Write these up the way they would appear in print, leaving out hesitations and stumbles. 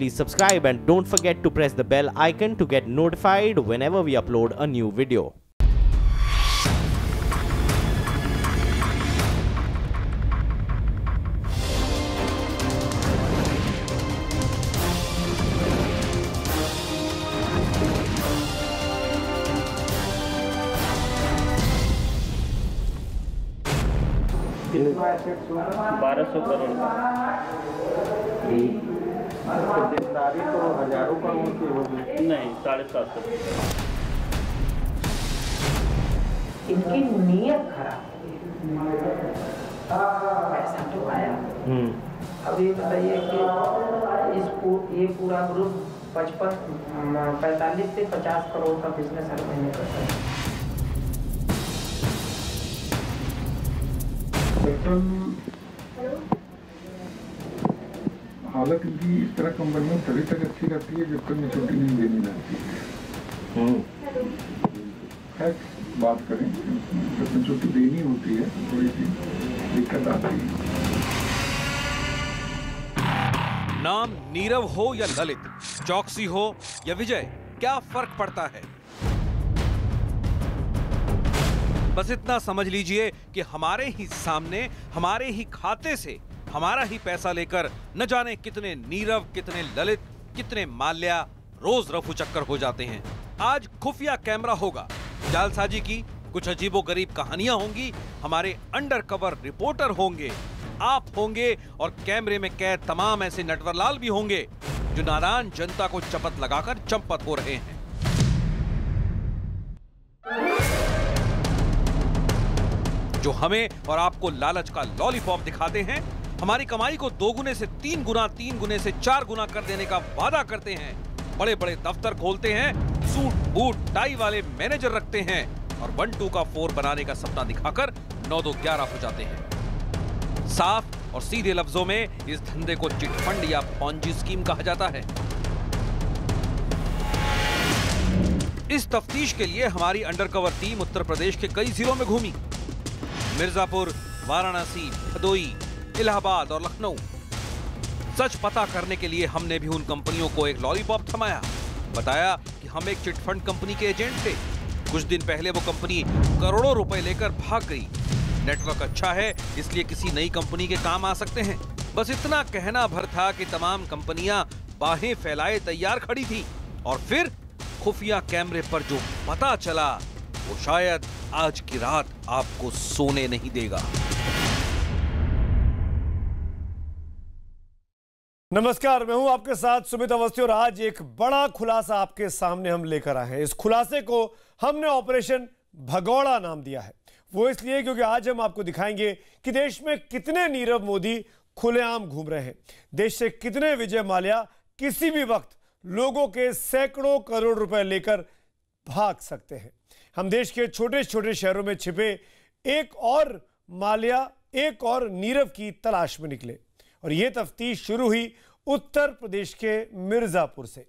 please subscribe and don't forget to press the bell icon to get notified whenever we upload a new video. कितना assets होगा? 1200 करोड़ का। देनदारी तो हजारों करोड़ की होगी। नहीं, 750। इनकी नीयत खराब है। पैसा तो आया। अब ये बताइए कि ये पूरा ग्रुप 45 से 50 करोड़ का बिजनेस हर महीने करता है। हालत इनकी इस तरह कंपनियों तभी तक अच्छी रहती है जब तक मैच्योरिटी नहीं देनी जाती है। बात करें जब मैच्योरिटी देनी होती है थोड़ी सी दिक्कत आती है। नाम नीरव हो या ललित, चौकसी हो या विजय, क्या फर्क पड़ता है? बस इतना समझ लीजिए कि हमारे ही सामने, हमारे ही खाते से हमारा ही पैसा लेकर न जाने कितने नीरव, कितने ललित, कितने माल्या रोज रफू चक्कर हो जाते हैं। आज खुफिया कैमरा होगा, जालसाजी की कुछ अजीबोगरीब कहानियां होंगी, हमारे अंडरकवर रिपोर्टर होंगे, आप होंगे और कैमरे में कैद तमाम ऐसे नटवरलाल भी होंगे जो नादान जनता को चपत लगाकर चंपत हो रहे हैं। जो हमें और आपको लालच का लॉलीपॉप दिखाते हैं, हमारी कमाई को 2 गुने से 3 गुना, 3 गुने से 4 गुना कर देने का वादा करते हैं, बड़े बड़े दफ्तर खोलते हैं, सूट बूट टाई वाले मैनेजर रखते हैं और 1-2 का 4 बनाने का सपना दिखाकर 9-2 11 हो जाते हैं। साफ और सीधे लफ्जों में इस धंधे को चिटफंड या पॉन्जी स्कीम कहा जाता है। इस तफ्तीश के लिए हमारी अंडरकवर टीम उत्तर प्रदेश के कई जिलों में घूमी। मिर्जापुर, वाराणसी, भदोई, इलाहाबाद और लखनऊ। सच पता करने के लिए हमने भी उन कंपनियों को एक लॉलीपॉप थमाया, बताया कि हम एक चिटफंड कंपनी के एजेंट थे। कुछ दिन पहले वो कंपनी करोड़ों रुपए लेकर भाग गई। नेटवर्क अच्छा है इसलिए किसी नई कंपनी के काम आ सकते हैं। बस इतना कहना भर था कि तमाम कंपनियां बाहें फैलाए तैयार खड़ी थी और फिर खुफिया कैमरे पर जो पता चला वो शायद आज की रात आपको सोने नहीं देगा। नमस्कार, मैं हूं आपके साथ सुमित अवस्थी और आज एक बड़ा खुलासा आपके सामने हम लेकर आए हैं। इस खुलासे को हमने ऑपरेशन भगौड़ा नाम दिया है। वो इसलिए क्योंकि आज हम आपको दिखाएंगे कि देश में कितने नीरव मोदी खुलेआम घूम रहे हैं, देश से कितने विजय माल्या किसी भी वक्त लोगों के सैकड़ों करोड़ रुपए लेकर भाग सकते हैं। हम देश के छोटे छोटे शहरों में छिपे एक और माल्या, एक और नीरव की तलाश में निकले और यह तफ्तीश शुरू हुई उत्तर प्रदेश के मिर्जापुर से।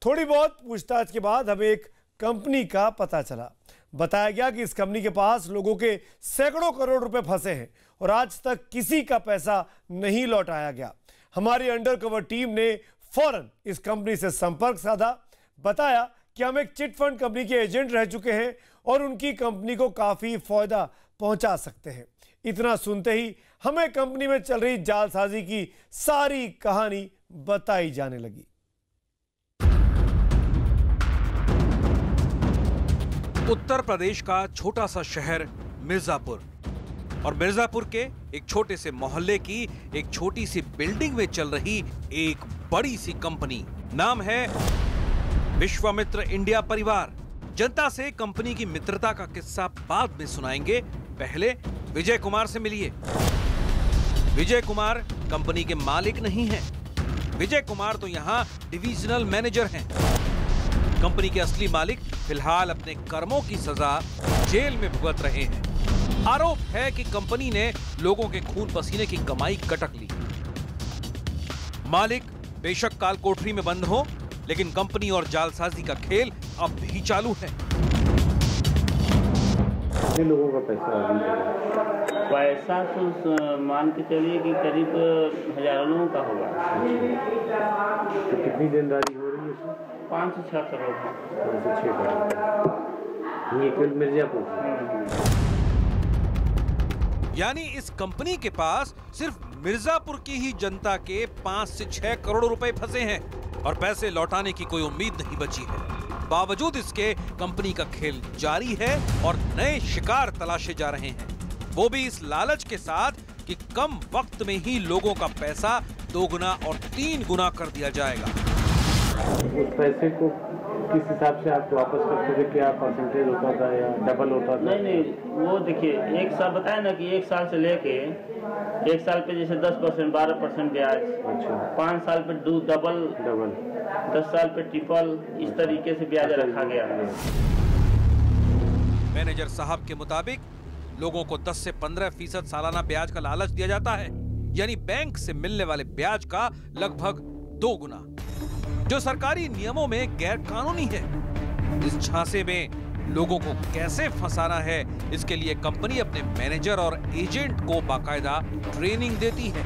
थोड़ी बहुत पूछताछ के बाद हमें एक कंपनी का पता चला। बताया गया कि इस कंपनी के पास लोगों के सैकड़ों करोड़ रुपए फंसे हैं और आज तक किसी का पैसा नहीं लौटाया गया। हमारी अंडरकवर टीम ने फौरन इस कंपनी से संपर्क साधा, बताया कि हम एक चिटफंड कंपनी के एजेंट रह चुके हैं और उनकी कंपनी को काफी फायदा पहुंचा सकते हैं। इतना सुनते ही हमें कंपनी में चल रही जालसाजी की सारी कहानी बताई जाने लगी। उत्तर प्रदेश का छोटा सा शहर मिर्जापुर और मिर्जापुर के एक छोटे से मोहल्ले की एक छोटी सी बिल्डिंग में चल रही एक बड़ी सी कंपनी। नाम है विश्वामित्र इंडिया परिवार। जनता से कंपनी की मित्रता का किस्सा बाद में सुनाएंगे, पहले विजय कुमार से मिलिए। विजय कुमार कंपनी के मालिक नहीं हैं। विजय कुमार तो यहाँ डिविजनल मैनेजर हैं। कंपनी के असली मालिक फिलहाल अपने कर्मों की सजा जेल में भुगत रहे हैं। आरोप है कि कंपनी ने लोगों के खून पसीने की कमाई गटक ली। मालिक बेशक काल कोठरी में बंद हो, लेकिन कंपनी और जालसाजी का खेल अब भी चालू है। कितने लोगों का पैसा तो मान के चलिए कि करीब हजारों लोगों का होगा। तो कितनी देनदारी हो रही है इसमें? 5 से 6 करोड़ है। 5 से 6 करोड़। ये कुल मिर्जापुर। यानी इस कंपनी के पास सिर्फ मिर्जापुर की ही जनता के 5 से 6 करोड़ रुपए फंसे हैं और पैसे लौटाने की कोई उम्मीद नहीं बची है। बावजूद इसके कंपनी का खेल जारी है और नए शिकार तलाशे जा रहे हैं, वो भी इस लालच के साथ कि कम वक्त में ही लोगों का पैसा 2 गुना और 3 गुना कर दिया जाएगा। उस पैसे को किस हिसाब से आप वापस करते थे? क्या परसेंटेज होता था या डबल होता था? नहीं, वो देखिए, एक साल बताया ना कि 1 साल से लेके 1 साल पे जैसे 10%, 12% ब्याज। अच्छा। 5 साल पे डबल, 10 साल पे ट्रिपल, इस तरीके से ब्याज रखा गया है। मैनेजर साहब के मुताबिक लोगों को 10 से 15% सालाना ब्याज का लालच दिया जाता है, यानी बैंक से मिलने वाले ब्याज का लगभग 2 गुना, जो सरकारी नियमों में गैर कानूनी है। इस झांसे में लोगों को कैसे फंसाना है, इसके लिए कंपनी अपने मैनेजर और एजेंट को बाकायदा ट्रेनिंग देती है।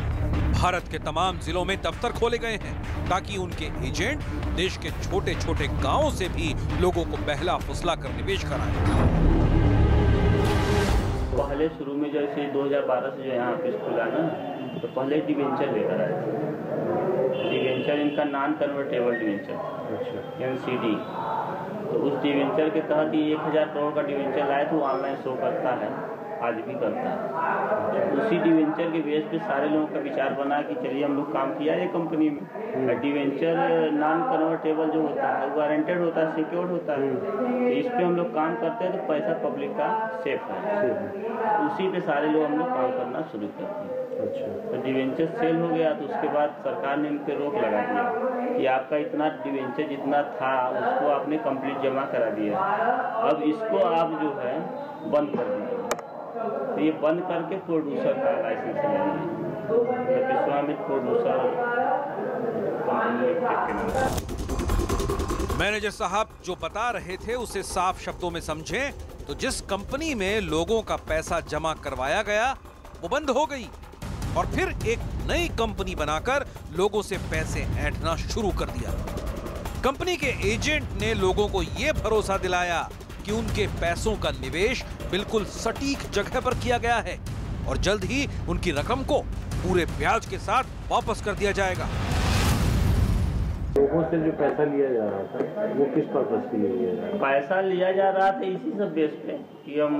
भारत के तमाम जिलों में दफ्तर खोले गए हैं ताकि उनके एजेंट देश के छोटे छोटे गांवों से भी लोगों को बहला फुसला कर निवेश कराएं। पहले शुरू में जैसे 2012 से जो यहाँ ऑफिस खुला ना, तो पहले डिवेंचर लेकर आए थे। डिवेंचर इनका नॉन कन्वर्टेबल डिवेंचर, NCD। तो उस डिवेंचर के तहत ही 1000 करोड़ का डिवेंचर लाए, तो ऑनलाइन शो करता है, आज भी करता है। उसी डिवेंचर के बेस पे सारे लोगों का विचार बना कि चलिए हम लोग काम किया है कंपनी में। डिवेंचर नॉन कन्वर्टेबल जो होता है, गारंटेड होता है, सिक्योर्ड होता है, तो इस पे हम लोग काम करते हैं, तो पैसा पब्लिक का सेफ है। उसी पे सारे लोग हम लोग काम करना शुरू कर दिए। तो डिवेंचर सेल हो गया, तो उसके बाद सरकार ने इन पे रोक लगा दिया कि आपका इतना डिवेंचर जितना था उसको आपने कंप्लीट जमा करा दिया, अब इसको आप जो है बंद कर दीजिए। तो ये बंद करके प्रोड्यूसर का लाइसेंस लेंगे, विश्वामित्र प्रोड्यूसर। मैनेजर साहब जो बता रहे थे उसे साफ शब्दों में समझें तो जिस कंपनी में लोगों का पैसा जमा करवाया गया वो बंद हो गई और फिर एक नई कंपनी बनाकर लोगों से पैसे ऐंठना शुरू कर दिया। कंपनी के एजेंट ने लोगों को यह भरोसा दिलाया कि उनके पैसों का निवेश बिल्कुल सटीक जगह पर किया गया है और जल्द ही उनकी रकम को पूरे ब्याज के साथ वापस कर दिया जाएगा। लोगों से जो पैसा लिया जा रहा था वो किस पर्पस के लिए लिया जा रहा था? पैसा लिया जा रहा था इसी सब बेस पे कि हम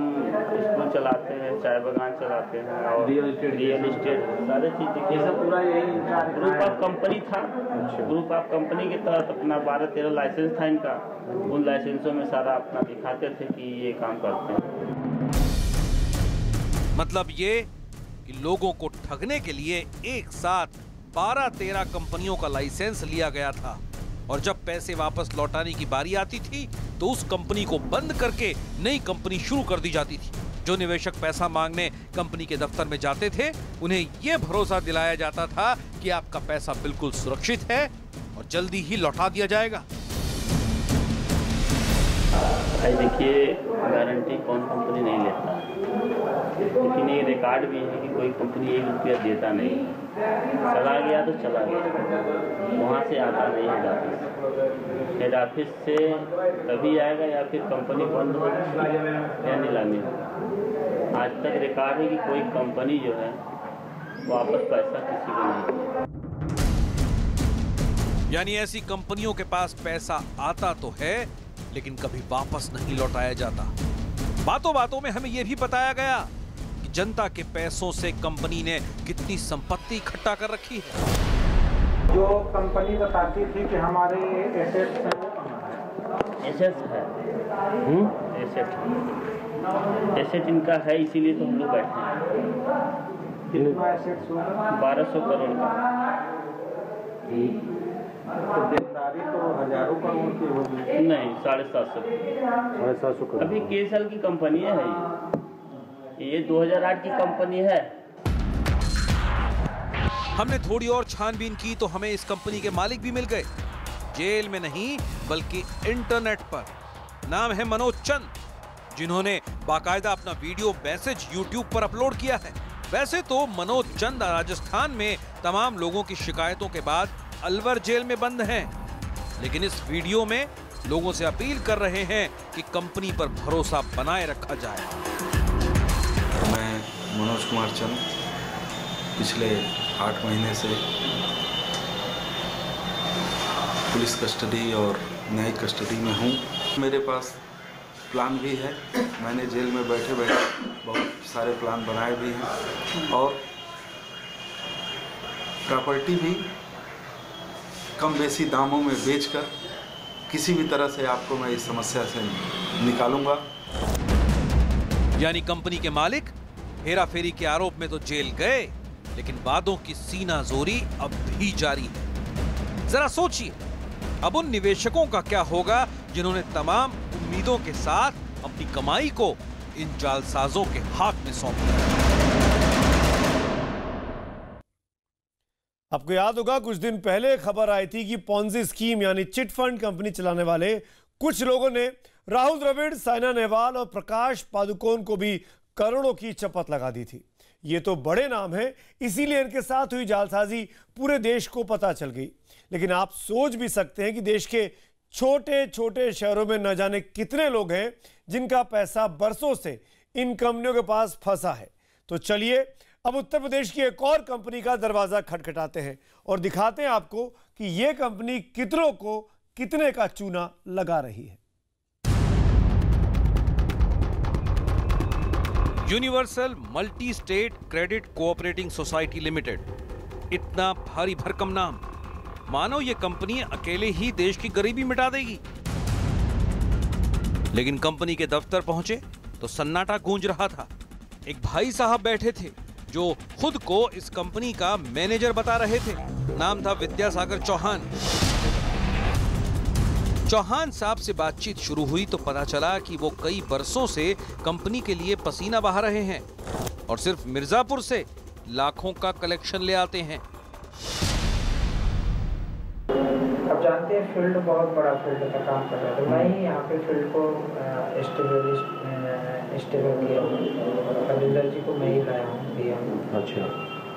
स्कूल चलाते हैं, चाय बागान चलाते हैं और रियल एस्टेट सारे चीज। देखिए सब पूरा यही ग्रुप ऑफ कंपनी था। ग्रुप ऑफ कंपनी के तहत अपना 12-13 लाइसेंस था इनका। उन लाइसेंसों में सारा अपना दिखाते थे कि ये काम करते हैं। मतलब ये कि लोगों को ठगने के लिए एक साथ 12-13 कंपनियों का लाइसेंस लिया गया था और जब पैसे वापस लौटाने की बारी आती थी तो उस कंपनी को बंद करके नई कंपनी शुरू कर दी जाती थी। जो निवेशक पैसा मांगने कंपनी के दफ्तर में जाते थे उन्हें यह भरोसा दिलाया जाता था कि आपका पैसा बिल्कुल सुरक्षित है और जल्दी ही लौटा दिया जाएगा। देखिए, गारंटी कौन कंपनी नहीं लेता, लेकिन ये रिकॉर्ड भी है कि कोई कंपनी 1 रुपया देता नहीं। चला गया तो चला गया, वहाँ से आता नहीं हेड ऑफिस। हेड ऑफिस से तभी आएगा या फिर कंपनी बंद हो या नीलामी हो। आज तक रिकॉर्ड है कि कोई कंपनी जो है वापस पैसा किसी को नहीं। यानी ऐसी कंपनियों के पास पैसा आता तो है लेकिन कभी वापस नहीं लौटाया जाता। बातों बातों में हमें यह भी बताया गया कि जनता के पैसों से कंपनी ने कितनी संपत्ति इकट्ठा कर रखी है। जो कंपनी बताती थी कि हमारे एसेट्स हैं, एसेट्स है, एसेट इनका है, इसीलिए तो हम लोग बैठे हैं। कितना एसेट्स होगा? 1200 करोड़ का। तो देनदारी तो हजारों करोड़ की होगी। नहीं, 750 करोड़। अभी किस साल की कंपनी है ये 2008 की कंपनी है। हमने थोड़ी और छानबीन की तो हमें इस कंपनी के मालिक भी मिल गए, जेल में नहीं बल्कि इंटरनेट पर। नाम है मनोज चंद, जिन्होंने बाकायदा अपना वीडियो मैसेज YouTube पर अपलोड किया है। वैसे तो मनोज चंद राजस्थान में तमाम लोगों की शिकायतों के बाद अलवर जेल में बंद हैं, लेकिन इस वीडियो में लोगों से अपील कर रहे हैं कि कंपनी पर भरोसा बनाए रखा जाए। मैं मनोज कुमार चंद पिछले 8 महीने से पुलिस कस्टडी और न्यायिक कस्टडी में हूँ। मेरे पास प्लान भी है, मैंने जेल में बैठे बैठे बहुत सारे प्लान बनाए भी हैं और प्रॉपर्टी भी कम बेसी दामों में बेचकर किसी भी तरह से आपको मैं इस समस्या से निकालूंगा। यानी कंपनी के मालिक हेराफेरी के आरोप में तो जेल गए, लेकिन वादों की सीनाजोरी अब भी जारी है। जरा सोचिए, अब उन निवेशकों का क्या होगा जिन्होंने तमाम उम्मीदों के साथ अपनी कमाई को इन जालसाजों के हाथ में सौंप दिया। आपको याद होगा कुछ दिन पहले खबर आई थी कि पॉन्जी स्कीम यानी चिट फंड कंपनी चलाने वाले कुछ लोगों ने राहुल द्रविड़, साइना नेहवाल और प्रकाश पादुकोण को भी करोड़ों की चपत लगा दी थी। ये तो बड़े नाम हैं, इसीलिए इनके साथ हुई जालसाजी पूरे देश को पता चल गई। लेकिन आप सोच भी सकते हैं कि देश के छोटे छोटे शहरों में न जाने कितने लोग हैं जिनका पैसा बरसों से इन कंपनियों के पास फंसा है। तो चलिए अब उत्तर प्रदेश की एक और कंपनी का दरवाजा खटखटाते हैं और दिखाते हैं आपको कि यह कंपनी कितनों को कितने का चूना लगा रही है। Universal multi state credit cooperating society limited, इतना भारी भरकम नाम, मानो ये कंपनी अकेले ही देश की गरीबी मिटा देगी। लेकिन कंपनी के दफ्तर पहुंचे तो सन्नाटा गूंज रहा था। एक भाई साहब बैठे थे जो खुद को इस कंपनी का मैनेजर बता रहे थे। नाम था विद्यासागर चौहान। चौहान साहब से बातचीत शुरू हुई तो पता चला कि वो कई बरसों से कंपनी के लिए पसीना बहा रहे हैं और सिर्फ मिर्जापुर से लाखों का कलेक्शन ले आते हैं। अब जानते हैं फील्ड बहुत बड़ा फील्ड का काम कर रहा है, तो मैं ही यहाँ पे फील्ड को स्टेबल किया हूँ। कविंदर जी को मैं ही लाया हूँ, दिया हूँ। अच्छा,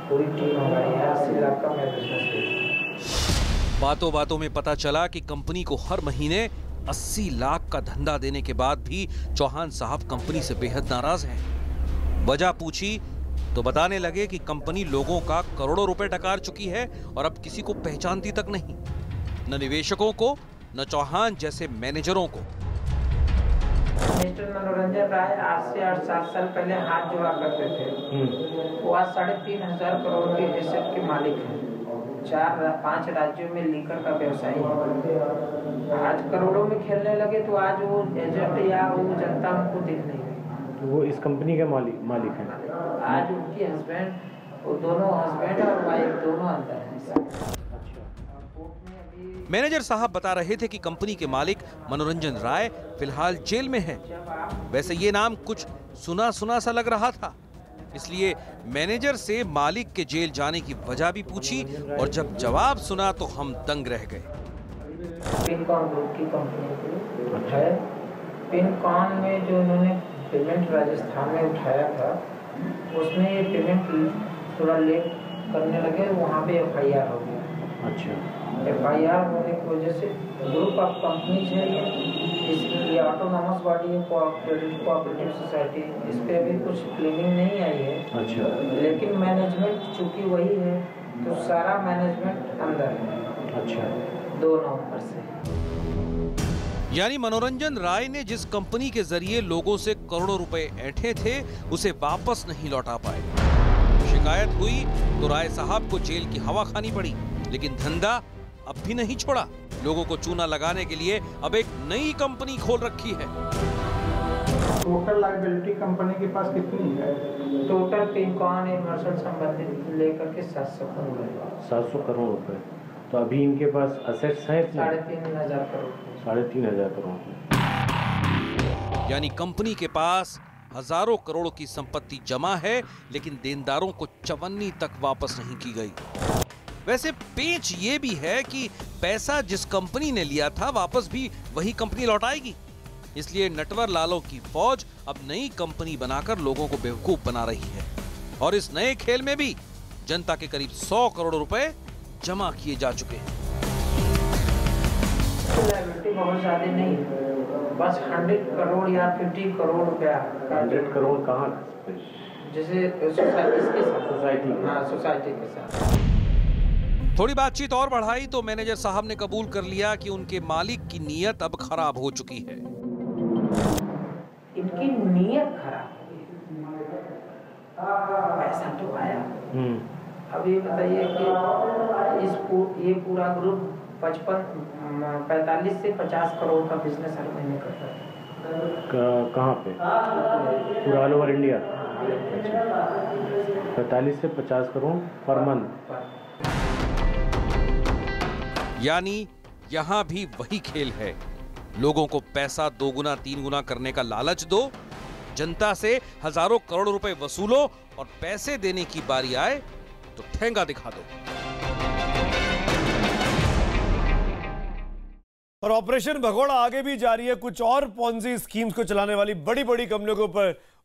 पूरी टीम हमारी है। 80 लाख का मैं बिजनेस है। बातों बातों में पता चला कि कंपनी को हर महीने 80 लाख का धंधा देने के बाद भी चौहान साहब कंपनी से बेहद नाराज हैं। वजह पूछी तो बताने लगे कि कंपनी लोगों का करोड़ों रुपए डकार चुकी है और अब किसी को पहचानती तक नहीं, न निवेशकों को न चौहान जैसे मैनेजरों को। मिस्टर मनोरंजन राय आज से 8-7 साल पहले हाथ जोड़ा करते थे। वो आज 3,500 करोड़ के एसेट के मालिक हैं। 4-5 राज्यों में लीकर का व्यवसाय है। आज करोड़ों में खेलने लगे तो आज वो एजेंट या वो जनता उनको दिख नहीं रही। वो इस कंपनी के मालिक हैं। आज उनकी हस्बैंड, वो दोनों हस्बैंड और वाइफ दोनों अंदर हैं। मैनेजर साहब बता रहे थे कि कंपनी के मालिक मनोरंजन राय फिलहाल जेल में है। वैसे ये नाम कुछ सुना सुना सा लग रहा था, इसलिए मैनेजर से मालिक के जेल जाने की वजह भी पूछी और जब जवाब सुना तो हम दंग रह गए। पिनकॉन ग्रुप की कंपनी है। पिनकॉन में जो उन्होंने पेमेंट राजस्थान में उठाया था, उसमें ये पेमेंट थोड़ा लेट करने लगे, वहाँ पे FIR हो गया। अच्छा, FIR होने की वजह से ग्रुप ऑफ कंपनीज है ये ऑटोनॉमस बॉडी है, कोऑपरेटिव सोसाइटी, इस पे अभी कुछ क्लीनिंग नहीं आई है। अच्छा, लेकिन मैनेजमेंट चूंकि वही है तो सारा मैनेजमेंट अंदर है। अच्छा, 2 नवंबर से। यानी मनोरंजन राय ने जिस कंपनी के जरिए लोगों से करोड़ों रुपए ऐंठे थे उसे वापस नहीं लौटा पाए। शिकायत हुई तो राय साहब को जेल की हवा खानी पड़ी, लेकिन धंधा अब भी नहीं छोड़ा। लोगों को चूना लगाने के लिए अब एक नई कंपनी खोल रखी है। टोटल लायबिलिटी कंपनी के पास कितनी है? टोटल पिनकॉन इमर्सल संबंधित लेकर के 700 करोड़ है। 700 करोड़ रुपए। तो अभी इनके पास असेट्स हैं 3,500 करोड़। 3,500 करोड़। यानी कंपनी के पास हजारों करोड़ की संपत्ति जमा है, लेकिन देनदारों को चवन्नी तक वापस नहीं की गई। वैसे पेच ये भी है कि पैसा जिस कंपनी ने लिया था वापस भी वही कंपनी लौटाएगी। इसलिए नटवर लालों की फौज अब नई कंपनी बनाकर लोगों को बेवकूफ बना रही है और इस नए खेल में भी जनता के करीब 100 करोड़ रुपए जमा किए जा चुके हैं। के बहुत ज़्यादा नहीं, बस 100 करोड़ या 50 करोड़ रुपया। 100 करोड़ कहाँ? जैसे इसके साथ सोसाइटी, हाँ सोसाइटी के साथ। थोड़ी बातचीत और बढ़ाई तो मैनेजर साहब ने कबूल कर लिया कि उनके मालिक की नीयत अब खराब हो चुकी है। इनकी नीयत खराब हो गई, पैसा तो आया। अब ये बताइए कि ये पूरा ग्रुप 45 से 50 करोड़ का बिजनेस हर महीने करता है। कहाँ पे? पूरा ऑल ओवर इंडिया। 45 से 50 करोड़ पर मंथ। यानी यहाँ भी वही खेल है, लोगों को पैसा 2 गुना 3 गुना करने का लालच दो, जनता से हजारों करोड़ रुपए वसूलो और पैसे देने की बारी आए तो ठेंगा दिखा दो। और ऑपरेशन भगोड़ा आगे भी जारी है। कुछ और पॉन्जी स्कीम्स को चलाने वाली बड़ी बड़ी कंपनियों के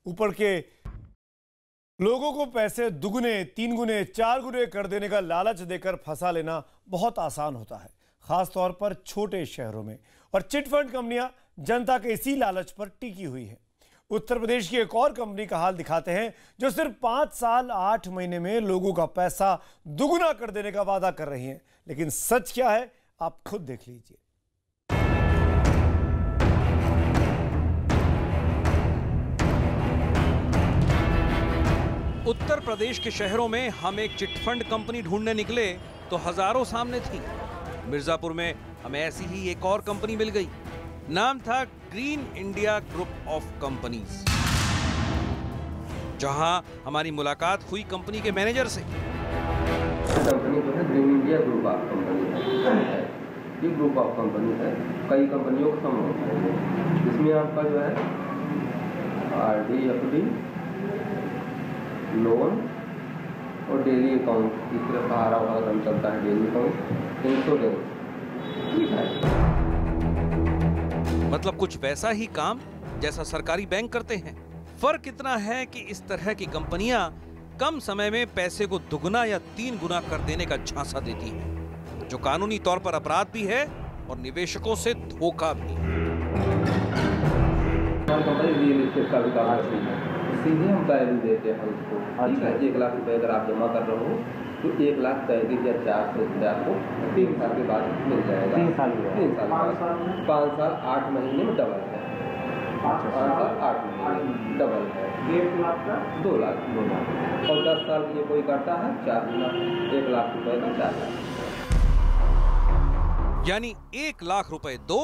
ऊपर के लोगों को पैसे 2 गुने 3 गुने 4 गुने कर देने का लालच देकर फंसा लेना बहुत आसान होता है, खास तौर पर छोटे शहरों में। और चिटफंड कंपनियां जनता के इसी लालच पर टिकी हुई है। उत्तर प्रदेश की एक और कंपनी का हाल दिखाते हैं जो सिर्फ 5 साल 8 महीने में लोगों का पैसा दुगुना कर देने का वादा कर रही है। लेकिन सच क्या है आप खुद देख लीजिए। उत्तर प्रदेश के शहरों में हम एक चिटफंड कंपनी ढूंढने निकले तो हजारों सामने थी। मिर्जापुर में हमें ऐसी ही एक और कंपनी मिल गई। नाम था green India group of companies, जहां हमारी मुलाकात हुई कंपनी के मैनेजर से। कंपनी जो है green India group of company है। ये ग्रुप ऑफ कंपनी है, कई कंपनियों का समूह है। इसमें आपका जो है RD FD लोन और डेली अकाउंट, इस तरह सहारा वाला काम चलता है। डेली अकाउंट, इंश्योरेंस, मतलब कुछ वैसा ही काम जैसा सरकारी बैंक करते हैं। फर्क इतना है कि इस तरह की कंपनियां कम समय में पैसे को 2 गुना या 3 गुना कर देने का झांसा देती हैं, जो कानूनी तौर पर अपराध भी है और निवेशकों से धोखा भी। कंपनी रियल एस्टेट का भी काम करती है। सीधे हम वैल्यू देते हैं उसको। ठीक है, 1 लाख रुपए अगर आप जमा कर रहे हो तो 1,33,400 आपको 3 साल के बाद मिल जाएगा। 3 साल 5 साल 8 महीने में डबल है। 5 साल 8 महीने डबल है। 1 लाख का 2 लाख। और 10 साल ये कोई करता है 4 गुना, 1 लाख रुपए का 4 लाख। यानी 1 लाख रुपए दो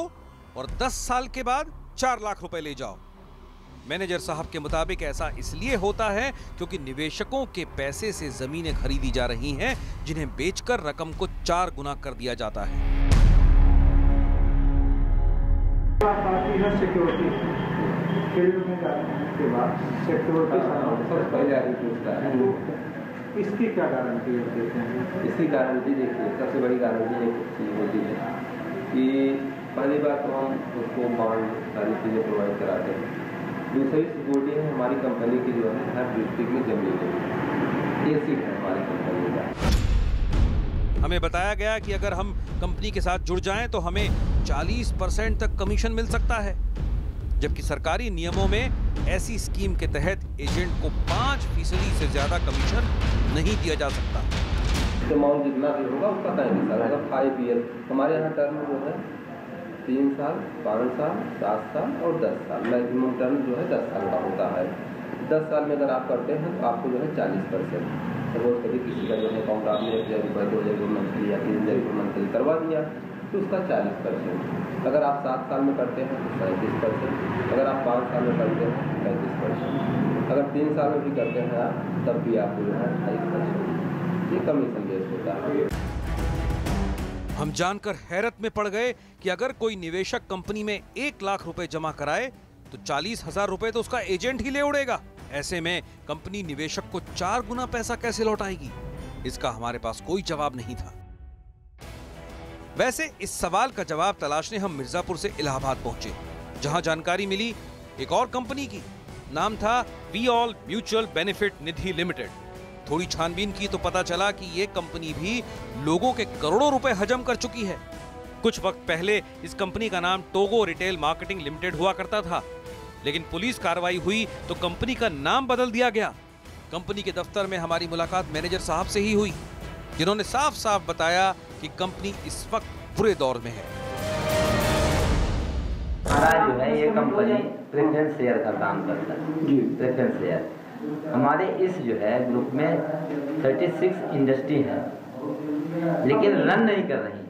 और 10 साल के बाद 4 लाख रुपए ले जाओ। मैनेजर साहब के मुताबिक ऐसा इसलिए होता है क्योंकि निवेशकों के पैसे से जमीनें खरीदी जा रही हैं, जिन्हें बेचकर रकम को 4 गुना कर दिया जाता है। बाकी है सिक्योरिटी, फील्ड में जाने के बाद सिक्योरिटी सबसे पहले आगे पूछता है इसकी क्या गारंटी देते हैं? इसकी गारंटी देखिए, सबसे बड़ी गारंटी एक चीज़ होती है कि पहली बात तो हम उसको बॉन्ड सारी चीज़ें प्रोवाइड कराते हैं। दूसरी सिक्योरिटी है हमारी कंपनी की जो है हर डिस्ट्रिक्ट में जमीन है। ये सीट है हमारी कंपनी का। हमें बताया गया कि अगर हम कंपनी के साथ जुड़ जाएं तो हमें 40% तक कमीशन मिल सकता है, जबकि सरकारी नियमों में ऐसी स्कीम के तहत एजेंट को 5% से ज्यादा कमीशन नहीं दिया जा सकता। अमाउंट जितना भी होगा उसका तय नहीं सर। अगर 5 ईयर हमारे यहाँ टर्म जो है 3 साल, 5 साल, 7 साल और 10 साल, मैक्सिमम टर्म जो है 10 साल का होता है। 10 साल में अगर आप करते हैं तो आपको जो है 40%। सपोज कभी किसी का जो है अकाउंट आपने 1,000 रुपये 2,000 रुपये मंथली या 3,000 रुपये मंथली करवा दिया तो उसका 40%। अगर आप 7 साल में करते हैं तो 37%। अगर आप 5 साल में करते हैं 35%। अगर 3 साल में भी करते हैं आप तब भी आपको जो है 28%। ये कमीशन बेस होता है। हम जानकर हैरत में पड़ गए कि अगर कोई निवेशक कंपनी में 1 लाख रुपए जमा कराए तो 40,000 रुपए तो उसका एजेंट ही ले उड़ेगा। ऐसे में कंपनी निवेशक को 4 गुना पैसा कैसे लौटाएगी? इसका हमारे पास कोई जवाब नहीं था। वैसे इस सवाल का जवाब तलाशने हम मिर्जापुर से इलाहाबाद पहुंचे, जहां जानकारी मिली एक और कंपनी की। नाम था we all mutual benefit Nidhi limited. थोड़ी छानबीन की तो पता चला कि ये कंपनी भी लोगों के करोड़ों रुपए हजम कर चुकी है। कुछ वक्त पहले इस कंपनी का नाम टोगो रिटेल मार्केटिंग लिमिटेड हुआ करता था, लेकिन पुलिस कार्रवाई हुई तो कंपनी का नाम बदल दिया गया। कंपनी के दफ्तर में हमारी मुलाकात मैनेजर साहब से ही हुई, जिन्होंने साफ साफ बताया कि कंपनी इस वक्त बुरे दौर में है। हमारा जो है ये कंपनी प्रेफरेंस शेयर का काम करता है। प्रेफरेंस शेयर हमारे इस जो है ग्रुप में 36 इंडस्ट्री है, लेकिन रन नहीं कर रही।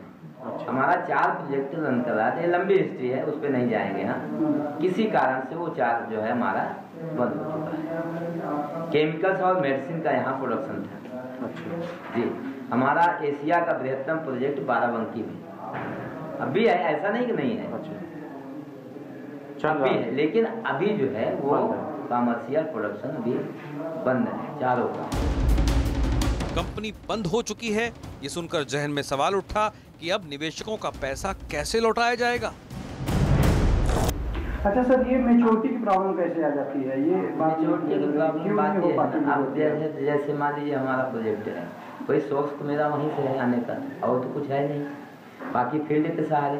हमारा 4 प्रोजेक्ट रन कर रहा है, लंबी हिस्ट्री है, उस पर नहीं जाएंगे हम। किसी कारण से वो 4 जो है हमारा बंद हो चुका है। केमिकल्स और मेडिसिन का यहाँ प्रोडक्शन था जी। हमारा एशिया का बृहत्तम प्रोजेक्ट बाराबंकी में अभी है, ऐसा नहीं कि नहीं है, अभी है, लेकिन अभी जो है वो कमर्शियल प्रोडक्शन अभी बंद है, चारों का। कंपनी बंद हो चुकी है, ये सुनकर जहन में सवाल उठा कि अब निवेशकों का पैसा कैसे लौटाया जाएगा। अच्छा सर, ये मेच्योरिटी की प्रॉब्लम कैसे आ जाती है? ये मेच्योरिटी की प्रॉब्लम बात ये है, अब जैसे मान लीजिए हमारा प्रोजेक्ट है, कोई सोर्स तो मेरा वहीं से है आने का, और तो कुछ है नहीं, बाकी फील्ड के सहारे।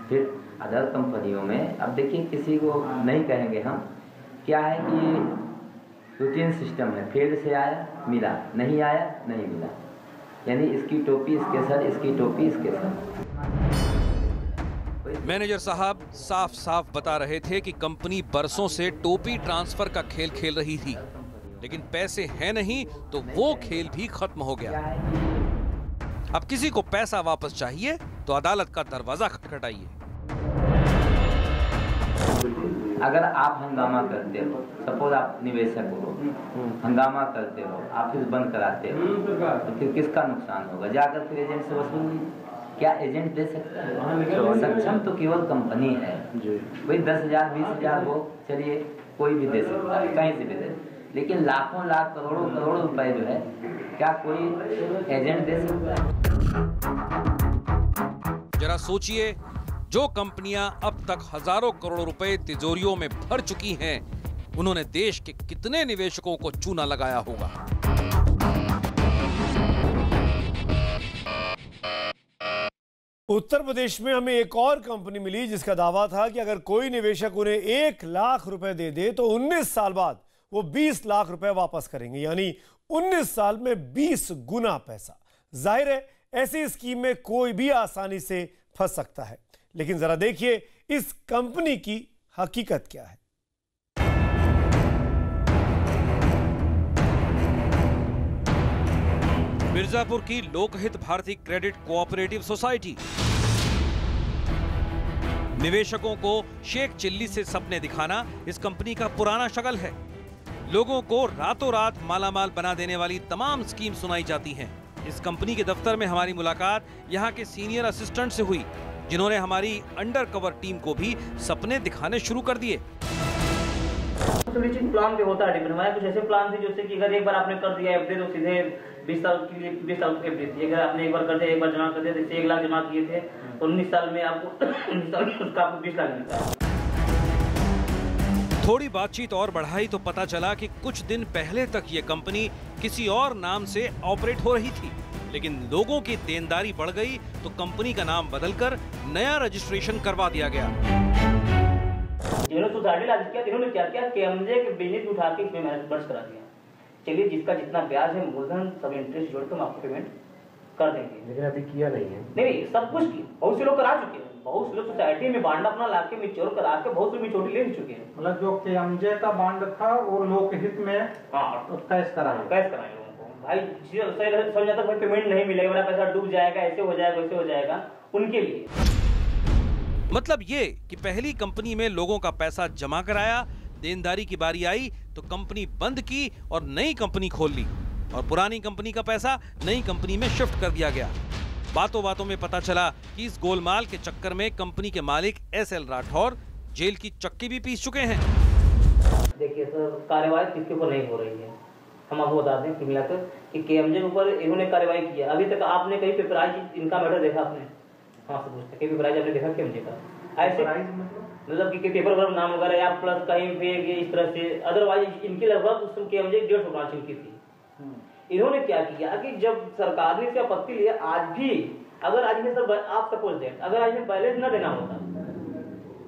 फिर अदर कंपनियों में अब देखिए, किसी को नहीं कहेंगे हम, क्या है कि रूटीन सिस्टम है, फील्ड से आया मिला, नहीं आया नहीं मिला, यानी इसकी टोपी इसके सर, इसकी टोपी इसके सर। मैनेजर साहब साफ साफ बता रहे थे कि कंपनी बरसों से टोपी ट्रांसफर का खेल खेल रही थी, लेकिन पैसे हैं नहीं तो वो खेल भी खत्म हो गया। अब किसी को पैसा वापस चाहिए तो अदालत का दरवाजा खटखटाइए। अगर आप हंगामा करते हो, सपोज आप निवेशक हो, हंगामा करते हो, ऑफिस बंद कराते हो, तो फिर किसका नुकसान होगा? जाकर फिर एजेंट से वसूल, क्या एजेंट दे सकता है? सक्षम तो केवल कंपनी है। कोई 10,000 20,000 हो, चलिए कोई भी दे सकता है, कहीं से भी दे, लेकिन लाखों लाख करोड़ों रुपए जो है, क्या कोई एजेंट दे सकता है? जरा सोचिए, जो कंपनियां अब तक हजारों करोड़ रुपए तिजोरियों में भर चुकी हैं, उन्होंने देश के कितने निवेशकों को चूना लगाया होगा। उत्तर प्रदेश में हमें एक और कंपनी मिली जिसका दावा था कि अगर कोई निवेशक उन्हें 1 लाख रुपए दे दे तो 19 साल बाद वो 20 लाख रुपए वापस करेंगे, यानी 19 साल में 20 गुना पैसा। जाहिर है ऐसी स्कीम में कोई भी आसानी से फंस सकता है, लेकिन जरा देखिए इस कंपनी की हकीकत क्या है। मिर्जापुर की लोकहित भारती क्रेडिट कोऑपरेटिव सोसाइटी निवेशकों को शेख चिल्ली से सपने दिखाना इस कंपनी का पुराना शगल है। लोगों को रातों रात मालामाल बना देने वाली तमाम स्कीम सुनाई जाती हैं। इस कंपनी के दफ्तर में हमारी मुलाकात यहाँ के सीनियर असिस्टेंट से हुई, जिन्होंने हमारी अंडर कवर टीम को भी सपने दिखाने शुरू कर दिए। प्लान भी होता है, हमारे कुछ ऐसे प्लान थे जैसे कि अगर एक बार आपने कर दिया एफडी तो सीधे 20 साल के लिए 20 साल एफडी थी। अगर आपने एक बार कर दिया, एक बार जमा कर दिया, जैसे 1 लाख जमा किए थे तो 19 साल में आपको 19 साल में उसका आपको 20 लाख मिलता है। थोड़ी बातचीत और बढ़ाई तो पता चला कि कुछ दिन पहले तक ये कंपनी किसी और नाम से ऑपरेट हो रही थी, लेकिन लोगों की देनदारी बढ़ गई तो कंपनी का नाम बदलकर नया रजिस्ट्रेशन करवा दिया गया। जिन्होंने सोसाइटी लाज किया, इन्होंने क्या किया, केएमजे के बिजनेस उठा के इसमें मैनेज बर्स करा दिया। चलिए जिसका जितना ब्याज है, मूलधन, सब इंटरेस्ट जोड़ के हम आपको पेमेंट कर देंगे। लेकिन अभी किया नहीं है। नहीं, सब कुछ किया, बहुत से लोग करा चुके हैं, बहुत से लोग सोसाइटी में बांड अपना लाके मिच्योर करा के बहुत से मिच्योरिटी ले चुके हैं। मतलब जो केएमजे का बांड था वो लोकहित में कैश कराया लोगों को। भाई समझ जाता भाई पेमेंट नहीं मिलेगा, मेरा पैसा डूब जाएगा, ऐसे हो जाएगा, वैसे हो जाएगा, उनके लिए। मतलब ये कि पहली कंपनी में लोगों का पैसा जमा कराया, देनदारी की बारी आई तो कंपनी बंद की और नई कंपनी खोल ली, और पुरानी कंपनी का पैसा नई कंपनी में शिफ्ट कर दिया गया। बातों बातों में पता चला कि इस गोलमाल के चक्कर में कंपनी के मालिक SL राठौर जेल की चक्की भी पीस चुके हैं। देखिए सर, कार्रवाई किसके ऊपर नहीं हो रही है, हम आपको बता दें मिलाकर कि केएमजे के ऊपर इन्होंने कार्रवाई की है। अभी तक आपने कहीं पेपराइज इनका मैटर देखा आपने? हाँ से पूछते कहीं पेपराइज आपने देखा केएमजे का? ऐसे मतलब कि पेपर वगैरह नाम वगैरह या प्लस कहीं पे इस तरह से, अदरवाइज इनकी लगभग उस समय केएमजे 150 ब्रांच इनकी थी। इन्होंने क्या किया कि जब सरकार ने इसे आपत्ति लिया, आज भी अगर आज में सर आप सपोज दें, अगर आज में बैलेंस न देना होता,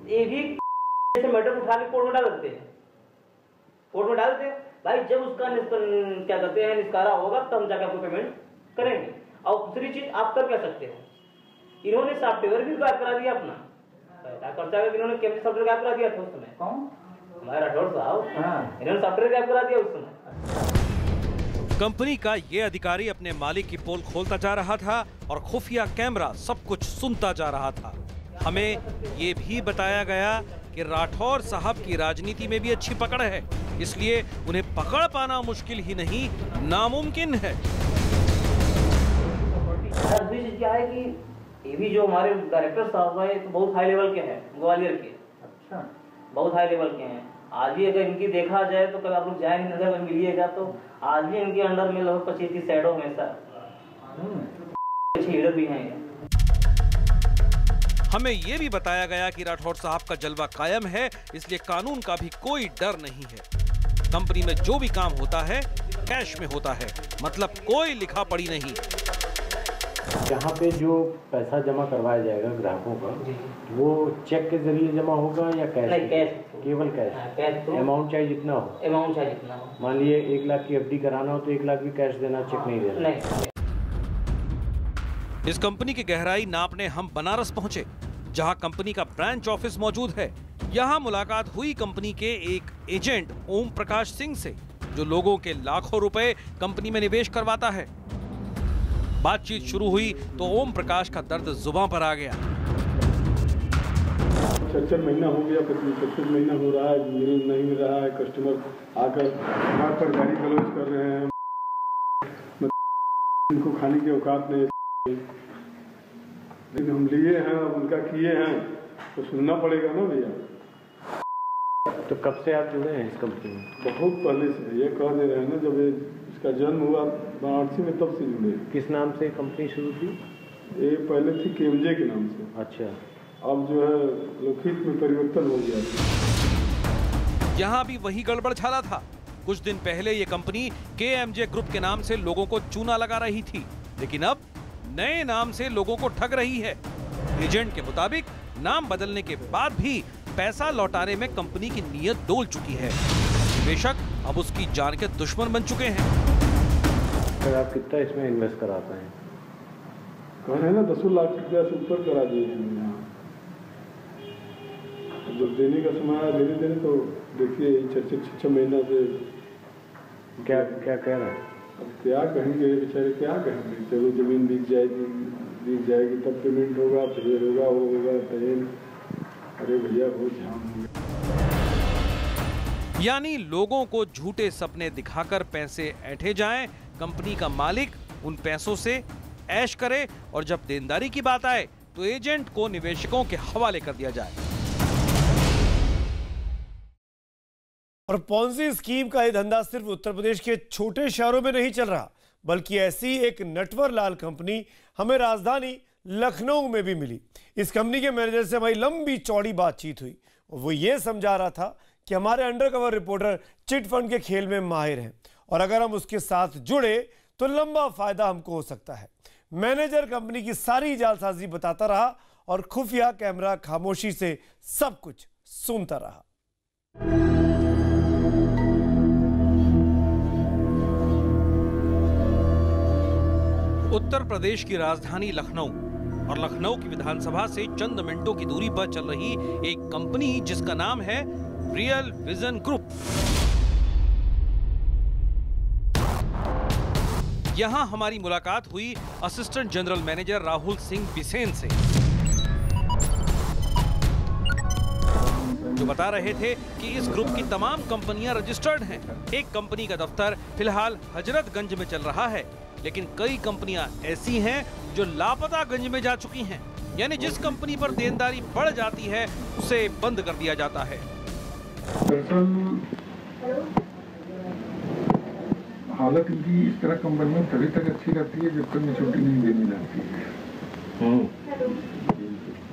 ये भी ऐसे मैटर उठा के कोर्ट में डाल देते हैं, कोर्ट में डाल देते हैं भाई, जब उसका क्या कहते हैं निस्तारा होगा तब हम जाकर आपको पेमेंट करेंगे। और दूसरी चीज आप कर क्या सकते हो, इन्होंने सॉफ्टवेयर भी गायब करा दिया अपना, पैसा खर्चा करके इन्होंने कैसे सॉफ्टवेयर गायब करा दिया था उस समय। कौन? हमारे राठौड़ साहब, इन्होंने सॉफ्टवेयर गायब करा दिया उस समय। कंपनी का ये अधिकारी अपने मालिक की पोल खोलता जा रहा था और खुफिया कैमरा सब कुछ सुनता जा रहा था। हमें ये भी बताया गया कि राठौर साहब की राजनीति में भी अच्छी पकड़ है, इसलिए उन्हें पकड़ पाना मुश्किल ही नहीं नामुमकिन है। दूसरी चीज क्या है कि ये भी जो हमारे डायरेक्टर साहब है तो बहुत हाई लेवल के हैं, ग्वालियर के। अच्छा, बहुत हाई लेवल के हैं। आज भी अगर इनकी देखा जाए तो कभी आप लोग जाएंगे नजर में मिलिएगा तो आज भी इनके अंडर में लगभग 25-30 शैडो हमेशा अच्छे लीडर भी हैं। हमें ये भी बताया गया कि राठौर साहब का जलवा कायम है, इसलिए कानून का भी कोई डर नहीं है। कंपनी में जो भी काम होता है कैश में होता है, मतलब कोई लिखा पड़ी नहीं। यहाँ पे जो पैसा जमा करवाया जाएगा ग्राहकों का, वो चेक के जरिए जमा होगा या कैश? नहीं, कैश, केवल कैश। कैश तो अमाउंट चाहे जितना हो, अमाउंट चाहे जितना हो। मान लिए 1 लाख की एफडी कराना हो तो 1 लाख भी कैश देना, चेक नहीं देना। नहीं। इस कंपनी की गहराई नापने हम बनारस पहुंचे, जहां कंपनी का ब्रांच ऑफिस मौजूद है। यहां मुलाकात हुई कंपनी के एक एजेंट ओम प्रकाश सिंह से, जो लोगों के लाखों रुपए कंपनी में निवेश करवाता है। बातचीत शुरू हुई तो ओम प्रकाश का दर्द जुबान पर आ गया। 4 महीना हो गया, 25 महीना हो रहा है, नहीं मिल रहा है। कस्टमर आकर हमारे पर गाली गलौज कर रहे हैं, इनको खाने की औकात नहीं। लेकिन हम लिए हैं, उनका किए हैं तो सुनना पड़ेगा ना भैया। तो कब से आप जुड़े हैं इस कंपनी में? बहुत पहले से, ये कह दे रहे हैं ना, जब इसका जन्म हुआ वाराणसी में तब से जुड़े। किस नाम से कंपनी शुरू थी? ये पहले थी केएमजे के नाम से। अच्छा, अब जो है लोकहित में परिवर्तन हो गया। यहाँ भी वही गड़बड़ झाला था। कुछ दिन पहले ये कंपनी केएमजे ग्रुप के नाम से लोगों को चूना लगा रही थी, लेकिन अब नए नाम से लोगों को ठग रही है। एजेंट के मुताबिक नाम बदलने के बाद भी पैसा लौटाने में कंपनी की नीयत डोल चुकी है। बेशक अब उसकी जान के दुश्मन बन चुके हैं। सर, आप कितना इसमें इन्वेस्ट कराते हैं? कह रहे हैं ना 10 लाख रुपया से ऊपर करा दिए हैं। जब देने का समय आया धीरे धीरे, तो देखिए 6 महीना से क्या कह रहे हैं? अब क्या कहेंगे बेचारे, क्या कहेंगे। चलो जमीन बिक जाएगी तब पेमेंट होगा, फिर होगा, वो होगा पेमेंट। अरे भैया बहुत जाम हो गया। यानी लोगों को झूठे सपने दिखाकर पैसे ऐंठे जाएं, कंपनी का मालिक उन पैसों से ऐश करे और जब देनदारी की बात आए तो एजेंट को निवेशकों के हवाले कर दिया जाए। और पॉन्जी स्कीम का ये धंधा सिर्फ उत्तर प्रदेश के छोटे शहरों में नहीं चल रहा, बल्कि ऐसी एक नटवर लाल कंपनी हमें राजधानी लखनऊ में भी मिली। इस कंपनी के मैनेजर से हमारी लंबी चौड़ी बातचीत हुई। वो ये समझा रहा था कि हमारे अंडरकवर रिपोर्टर चिट फंड के खेल में माहिर हैं और अगर हम उसके साथ जुड़े तो लंबा फायदा हमको हो सकता है। मैनेजर कंपनी की सारी जालसाजी बताता रहा और खुफिया कैमरा खामोशी से सब कुछ सुनता रहा। उत्तर प्रदेश की राजधानी लखनऊ और लखनऊ की विधानसभा से चंद मिनटों की दूरी पर चल रही एक कंपनी जिसका नाम है रियल विजन ग्रुप। यहां हमारी मुलाकात हुई assistant general manager Rahul Singh Bisen से, जो बता रहे थे कि इस ग्रुप की तमाम कंपनियां रजिस्टर्ड हैं। एक कंपनी का दफ्तर फिलहाल हजरतगंज में चल रहा है, लेकिन कई कंपनियां ऐसी हैं जो लापतागंज में जा चुकी हैं। यानी जिस कंपनी पर देनदारी बढ़ जाती है उसे बंद कर दिया जाता है। हालत इनकी इस तरह कंपनी में तभी तक अच्छी रहती है जब तक मैच्योरिटी नहीं देनी जाती है।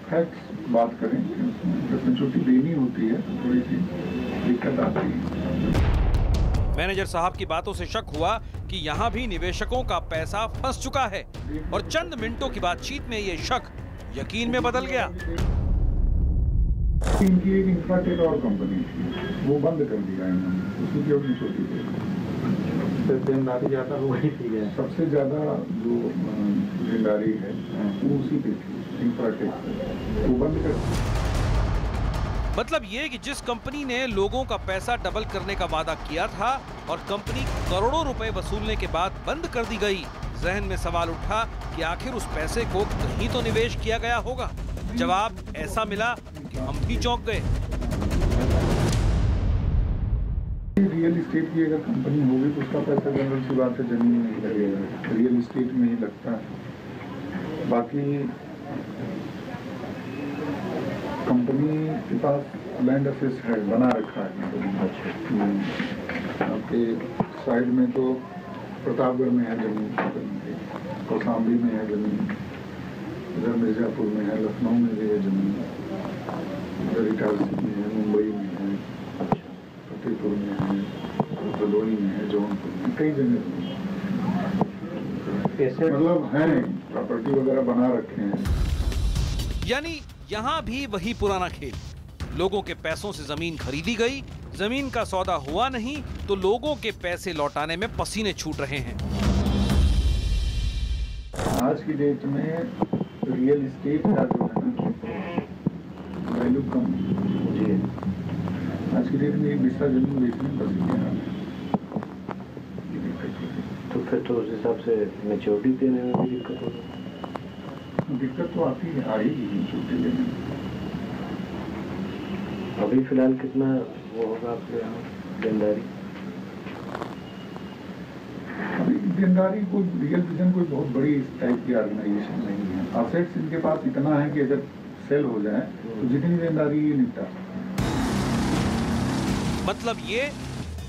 फैक्ट्स बात करें, जब मैच्योरिटी देनी होती है तो थोड़ी सी दिक्कत आती है। मैनेजर साहब की बातों से शक हुआ कि यहाँ भी निवेशकों का पैसा फंस चुका है और चंद मिनटों की बातचीत में ये शक यकीन में बदल गया। इनकी एक इंफ्राटेक और कंपनी थी, वो बंद कर दिया इन्होंने, उसी की अपनी छोटी थी। देनदारी ज्यादा हो गई थी, सबसे ज्यादा जो देनदारी है वो उसी पे थी, इंफ्राटेक, वो बंद कर। मतलब ये कि जिस कंपनी ने लोगों का पैसा डबल करने का वादा किया था और कंपनी करोड़ों रुपए वसूलने के बाद बंद कर दी गई, जहन में सवाल उठा कि आखिर उस पैसे को कहीं तो निवेश किया गया होगा। जवाब ऐसा मिला कि हम भी चौंक गए। रियल एस्टेट की अगर कंपनी होगी तो उसका पैसा जनरल सी बात है जमीन में ही लगेगा, रियल एस्टेट में ही लगता है। बाकी कंपनी के पास लैंड असेस है, बना रखा है। आपके साइड में तो प्रतापगढ़ में है जमीन, कौशाम्बी में है जमीन, इधर मिर्जापुर में है, लखनऊ में भी है जमीन, इधर इटारसी में है, मुंबई में है, फतेहपुर में है, भदोही में है, जौनपुर में, कई जगह मतलब है, प्रॉपर्टी वगैरह बना रखे हैं। यानी यहाँ भी वही पुराना खेल, लोगों के पैसों से जमीन खरीदी गई, जमीन का सौदा हुआ नहीं तो लोगों के पैसे लौटाने में पसीने छूट रहे हैं। आज की डेट में रियल एस्टेट का जो है ना वैल्यू कम है। आज की डेट में एक बिस्सा जमीन बेचने में बस तो फिर तो उस हिसाब से मैच्योरिटी देने में भी दिक्कत होगी। दिक्कत तो आती है, आएगी मैच्योरिटी देने में। अभी फिलहाल कितना वो होगा आपके यहाँ देनदारी? अभी देनदारी कोई रियल विजन कोई बहुत बड़ी इस टाइप की ऑर्गेनाइजेशन नहीं है। असेट्स इनके पास इतना है कि अगर सेल हो जाए तो जितनी देनदारी ये निपटा। मतलब ये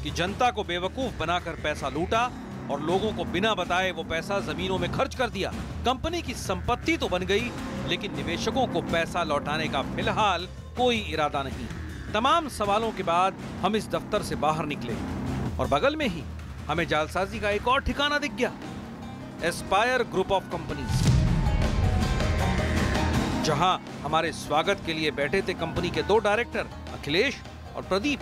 कि जनता को बेवकूफ बनाकर पैसा लूटा और लोगों को बिना बताए वो पैसा जमीनों में खर्च कर दिया। कंपनी की संपत्ति तो बन गई, लेकिन निवेशकों को पैसा लौटाने का फिलहाल कोई इरादा नहीं। तमाम सवालों के बाद हम इस दफ्तर से बाहर निकले और बगल में ही हमें जालसाजी का एक और ठिकाना दिख गया, एस्पायर ग्रुप ऑफ कंपनीज, जहां हमारे स्वागत के लिए बैठे थे कंपनी के 2 डायरेक्टर अखिलेश और प्रदीप।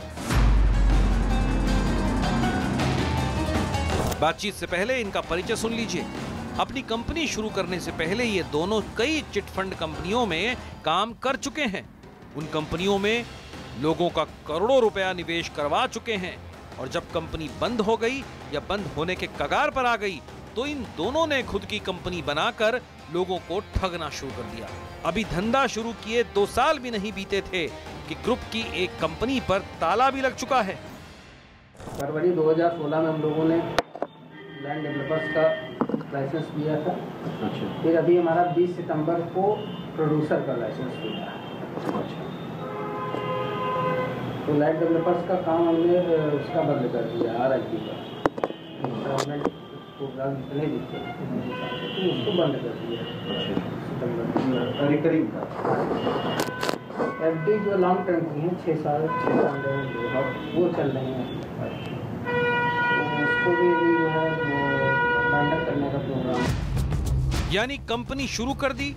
बातचीत से पहले इनका परिचय सुन लीजिए। अपनी कंपनी शुरू करने से पहले ये दोनों कई चिटफंड कंपनियों में काम कर चुके हैं। उन कंपनियों में लोगों का करोड़ों रुपया निवेश करवा चुके हैं और जब कंपनी बंद हो गई या बंद होने के कगार पर आ गई तो इन दोनों ने खुद की कंपनी बनाकर लोगों को ठगना शुरू कर दिया। अभी धंधा शुरू किए 2 साल भी नहीं बीते थे कि ग्रुप की एक कंपनी पर ताला भी लग चुका है। फरवरी 2016 में हम लोगों ने लैंड डेवलपर्स का लाइसेंस लिया था। अच्छा। फिर अभी हमारा 20 सितंबर को प्रोड्यूसर का लाइसेंस लिया है। अच्छा। तो लैंड डेवलपर्स का काम हमने उसका बंद कर दिया, RIP का इंस्टॉलमेंट प्रोग्राम जितने भी थे तो उसको बंद कर दिया सितंबर। रिकरिंग का FD जो लॉन्ग टर्म की हैं 6 साल वो चल रहे हैं, उसको भी जो है बंद करने का प्रोग्राम। यानी कंपनी शुरू कर दी,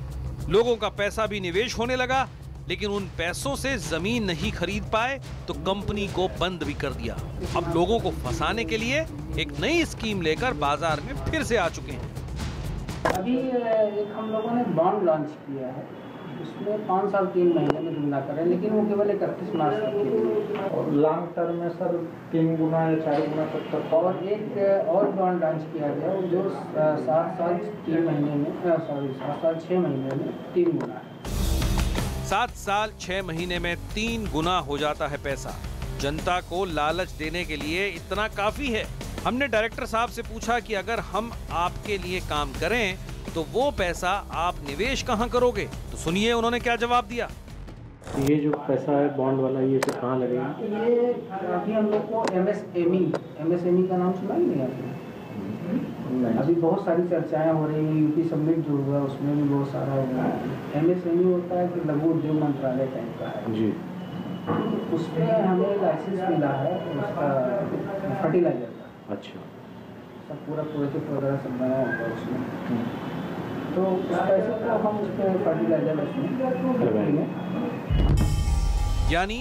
लोगों का पैसा भी निवेश होने लगा, लेकिन उन पैसों से जमीन नहीं खरीद पाए तो कंपनी को बंद भी कर दिया। अब लोगों को फंसाने के लिए एक नई स्कीम लेकर बाजार में फिर से आ चुके हैं। अभी एक हम लोगों ने बॉन्ड लॉन्च किया है, उसमें 5 साल 3 महीने में दुगना करें, लेकिन वो केवल 31 मार्च तक के लिए। और लॉन्ग टर्म में सर 3 गुना या 4 गुना तक। और एक और बॉन्ड लॉन्च किया गया जो 7 साल 3 महीने में 7 साल 6 महीने में 3 गुना है। 7 साल 6 महीने में 3 गुना हो जाता है पैसा। जनता को लालच देने के लिए इतना काफी है। हमने डायरेक्टर साहब से पूछा कि अगर हम आपके लिए काम करें तो वो पैसा आप निवेश कहाँ करोगे, तो सुनिए उन्होंने क्या जवाब दिया। ये जो पैसा है बॉन्ड वाला, ये फिर कहाँ लगेगा? ये अभी हम लोग को MSME का नाम सुना ही नहीं आपने? अभी बहुत सारी चर्चाएं हो रही हैं, यूपी समिट जो हुआ उसमें भी बहुत सारा होगा। MSME होता है कि लघु उद्योग मंत्रालय टाइप का है जी। उसमें हमें लाइसेंस मिला है उसका फर्टिलाइजर का। अच्छा। सब पूरा प्रोजेक्ट वगैरह सब बना होगा उसमें, तो उस पैसे को हम उस पर फर्टिलाइजर उसमें लगाएंगे। यानी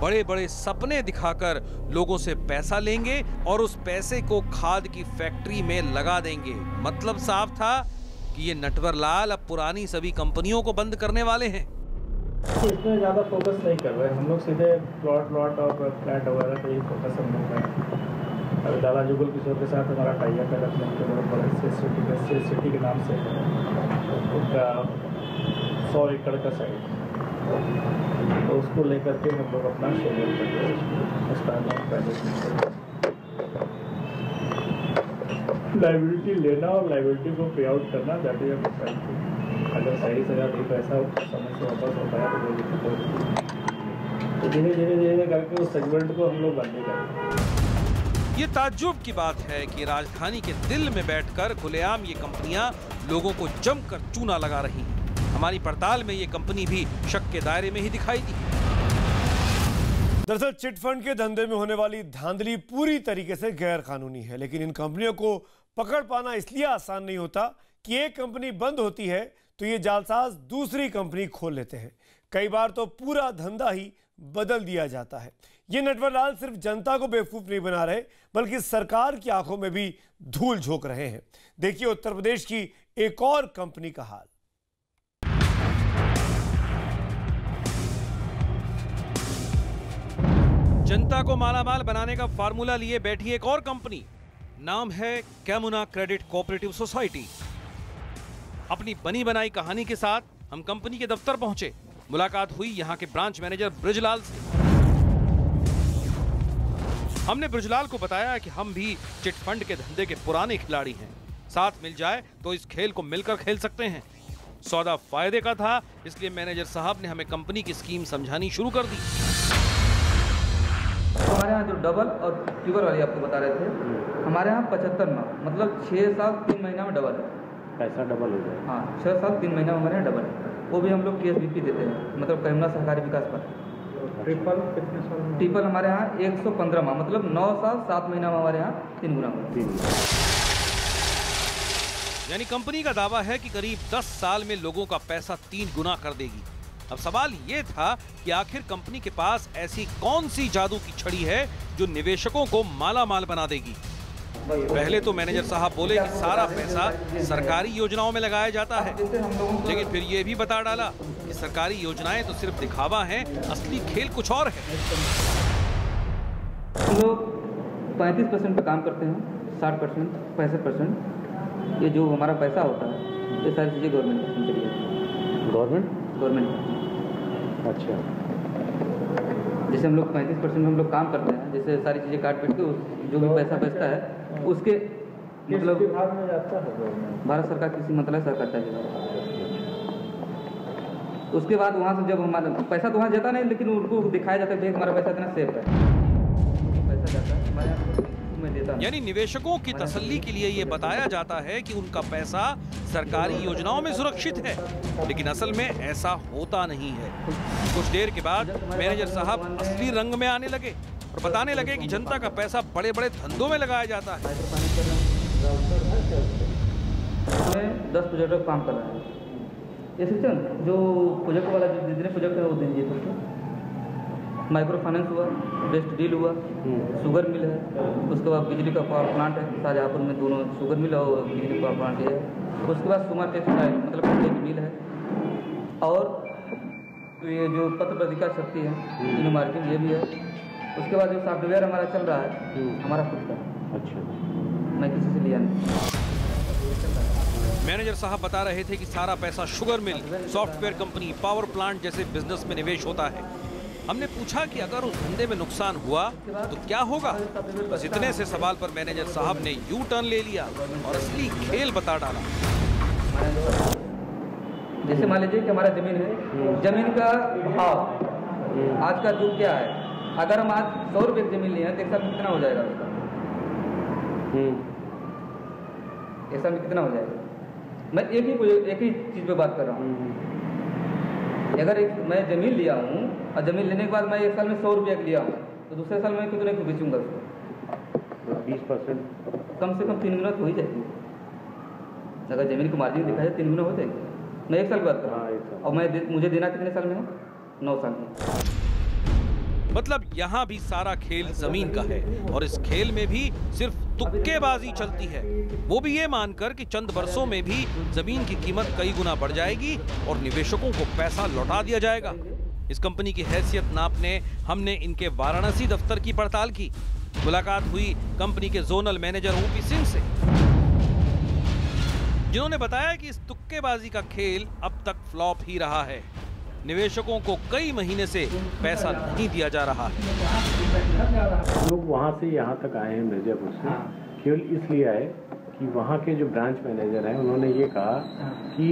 बड़े बड़े सपने दिखाकर लोगों से पैसा लेंगे और उस पैसे को खाद की फैक्ट्री में लगा देंगे। मतलब साफ था कि ये नटवर लाल अब पुरानी सभी कंपनियों को बंद करने वाले हैं। इसमें ज़्यादा फोकस नहीं कर रहे हम लोग, सीधे प्लॉट और फ्लैट वगैरह पे ही फोकस हम लोग है। अभी दादा जुगल किशोर के साथ हमारा टाइप है रखने के बहुत बड़े सिटी के नाम से उनका 100 एकड़ का साइड, तो उसको लेकर के हम लोग अपना शेड्यूल करते हैं, उसका लाइबिलिटी लेना और लाइबिलिटी को पे आउट करना, दैट इज अगर सही से अगर पैसा समय से वापस होता है तो कोई दिक्कत होगी। तो धीरे करके उस सेगमेंट को हम लोग बंद करेंगे। ये ताज्जुब की बात है कि राजधानी के दिल में बैठकर खुलेआम ये कंपनियां लोगों को जमकर चूना लगा रही हैं। हमारी पड़ताल में ये कंपनी भी शक के दायरे में ही दिखाई दी। दरअसल चिटफंड के धंधे में होने वाली धांधली पूरी तरीके से गैर कानूनी है, लेकिन इन कंपनियों को पकड़ पाना इसलिए आसान नहीं होता कि एक कंपनी बंद होती है तो ये जालसाज दूसरी कंपनी खोल लेते हैं। कई बार तो पूरा धंधा ही बदल दिया जाता है। ये नटवर लाल सिर्फ जनता को बेवकूफ नहीं बना रहे बल्कि सरकार की आंखों में भी धूल झोंक रहे हैं। देखिए उत्तर प्रदेश की एक और कंपनी का हाल। जनता को मालामाल बनाने का फार्मूला लिए बैठी एक और कंपनी, नाम है कैमुना क्रेडिट कोऑपरेटिव सोसाइटी। अपनी बनी बनाई कहानी के साथ हम कंपनी के दफ्तर पहुंचे। मुलाकात हुई यहां के ब्रांच मैनेजर ब्रिजलाल से। हमने ब्रिजलाल को बताया कि हम भी चिटफंड के धंधे के पुराने खिलाड़ी हैं, साथ मिल जाए तो इस खेल को मिलकर खेल सकते हैं। सौदा फायदे का था, इसलिए मैनेजर साहब ने हमें कंपनी की स्कीम समझानी शुरू कर दी। हमारे यहाँ जो डबल और ट्रिपल वाली आपको बता रहे थे, हमारे यहाँ 75 माह मतलब 6 साल 3 महीना में डबल है। पैसा डबल हो जाए? हाँ, 6 साल 3 महीना में हमारे यहाँ डबल है। वो भी हम लोग KSBP देते हैं, मतलब कैमुना सहकारी विकास पर। ट्रिपल कितने साल में? ट्रिपल हमारे यहाँ 115 माह मतलब 9 साल 7 महीना में हमारे यहाँ 3 गुना होगा। यानी कंपनी का दावा है कि करीब 10 साल में लोगों का पैसा 3 गुना कर देगी। अब सवाल ये था कि आखिर कंपनी के पास ऐसी कौन सी जादू की छड़ी है जो निवेशकों को माला माल बना देगी। पहले तो मैनेजर साहब बोले कि सारा पैसा सरकारी योजनाओं में लगाया जाता है, लेकिन फिर ये भी बता डाला कि सरकारी योजनाएं तो सिर्फ दिखावा हैं, असली खेल कुछ और है। हम लोग 35% पे काम करते हैं, 60% 65% ये जो हमारा पैसा होता है ये सारी चीज़ें गवर्नमेंट। अच्छा, जैसे हम लोग 35% में हम लोग काम करते हैं, जैसे सारी चीज़ें काट पीट के जो भी पैसा बचता है उसके मतलब विभाग में जाता है भारत सरकार कृषि मंत्रालय सरकार का है। उसके बाद वहाँ से जब हमारा पैसा तो वहाँ जाता नहीं, लेकिन उनको दिखाया जाता है कि हमारा पैसा इतना सेफ है, पैसा जाता है हमारे यहाँ में देता है। यानी निवेशकों की तसल्ली के लिए ये बताया जाता है कि उनका पैसा सरकारी योजनाओं में सुरक्षित है, लेकिन असल में ऐसा होता नहीं है। कुछ देर के बाद मैनेजर साहब असली रंग में आने लगे और बताने लगे कि जनता का पैसा बड़े बड़े धंधों में लगाया जाता है। 10 प्रोजेक्ट पर काम कर रहे हैं। ये सिस्टम जो प्रोजेक्ट वाला जो जितने प्रोजेक्ट है वो दीजिए सबको। माइक्रो फाइनेंस हुआ, बेस्ट डील हुआ, शुगर मिल है, उसके बाद बिजली का पावर प्लांट है शाहजहाँपुर में, दोनों शुगर मिल और बिजली पावर प्लांट है। उसके बाद सुमा टेक्सटाइल मतलब कपड़े की मिल है, और तो ये जो पत्र पत्रिका छपती है इन मार्केट ये भी है। उसके बाद जो सॉफ्टवेयर हमारा चल रहा है हमारा खुद का। अच्छा, मैं किसी से लिया नहीं। मैनेजर साहब बता रहे थे कि सारा पैसा sugar mill, software company, power plant जैसे बिजनेस में निवेश होता है। हमने पूछा कि अगर उस धंधे में नुकसान हुआ तो क्या होगा। बस इतने से सवाल पर मैनेजर साहब ने यू टर्न ले लिया और असली खेल बता डाला। जैसे मान लीजिए कि हमारा जमीन है, जमीन का भाव आज का जो क्या है, अगर हम आज 100 रुपये की जमीन लिए हैं तो एक साल में कितना हो जाएगा उसका? एक साल में कितना हो जाएगा? मैं एक ही चीज़ पे बात कर रहा हूँ। अगर मैं ज़मीन लिया हूँ और ज़मीन लेने के बाद मैं एक साल में 100 रुपये की लिया हूँ तो दूसरे साल में कितने को बेचूंगा उसको? 20%? कम से कम 3 गुना तो हो ही जाएगी। अगर जमीन की मार्जिन देखा जाए 3 गुना हो जाएगी। मैं 1 साल की बात कर रहा हूँ, और मुझे देना कितने साल में है? 9 साल में। मतलब यहाँ भी सारा खेल जमीन का है और इस खेल में भी सिर्फ तुक्केबाजी चलती है, वो भी ये मानकर कि चंद वर्षों में भी जमीन की कीमत कई गुना बढ़ जाएगी और निवेशकों को पैसा लौटा दिया जाएगा। इस कंपनी की हैसियत नापने हमने इनके वाराणसी दफ्तर की पड़ताल की। मुलाकात हुई कंपनी के जोनल मैनेजर ओपी सिंह से, जिन्होंने बताया कि इस तुक्केबाजी का खेल अब तक फ्लॉप ही रहा है। निवेशकों को कई महीने से पैसा नहीं दिया जा रहा है। लोग वहाँ से यहाँ तक आए हैं मिर्जापुर से, केवल इसलिए आए कि वहाँ के जो ब्रांच मैनेजर हैं उन्होंने ये कहा कि